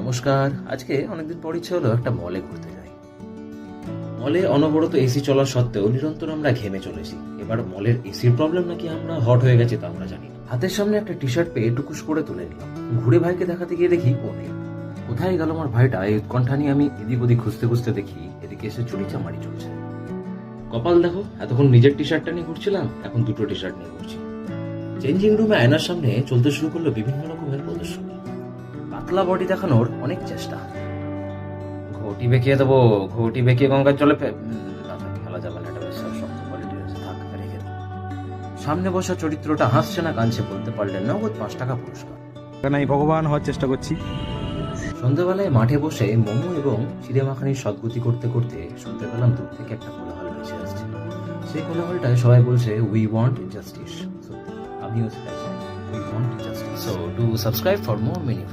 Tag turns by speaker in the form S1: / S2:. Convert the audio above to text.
S1: নমস্কার। আজকে অনেকদিন পর ইচ্ছে হলো একটা মলে ঘুরতে যাই। মলে অনবরত এসি চলা সত্ত্বেও নিরন্তর আমরা ঘেমে চলেছি। এবার মলের এসির প্রবলেম নাকি আমরা হট হয়ে গেছে তা আমরা জানি না। হাতের সামনে একটা টি শার্ট পেয়ে টুকুস করে তুলে নিলাম। ঘুরে ভাইকে দেখাতে গিয়ে দেখি ও নেই। কোথায় গেল আমার ভাইটা, এই উৎকণ্ঠা নিয়ে আমি এদিক ওদিক খুঁজতে খুঁজতে দেখি এদিকে এসে চুরি চামারি চলছে। কপাল দেখো, এতক্ষণ নিজের টি শার্টটা নিয়ে ঘুরছিলাম, এখন দুটো টি শার্ট নিয়ে ঘুরছি। চেঞ্জিং রুমে আয়নার সামনে চলতে শুরু করলো বিভিন্ন রকমের প্রদর্শনী। পাতলা বডি দেখানোর অনেক চেষ্টা। ঘটি বেঁকিয়ে দেবো, ঘটি বেঁকিয়ে গঙ্গার জলে খেলা যাবে না, এটা বেশ শক্ত কোয়ালিটির আছে, থাক রেখে দিই। সামনে বসা চরিত্রটা হাসছে না কাঁদছে বলতে পারলেন, নগদ 5 টাকা পুরস্কার।
S2: আমি ভগবান হওয়ার চেষ্টা করছি।
S1: সন্ধ্যাবেলায় মাঠে বসে মোমো এবং চিড়ে মাখানির সদ্গতি করতে করতে শুনতে পেলাম দূর থেকে একটা কোলাহল ভেসে আসছে। সেই কোলাহলটায় সবাই বলছে উই ওয়ান্ট জাস্টিস। আমিও সেটা চাই, we want justice. So do subscribe for more mini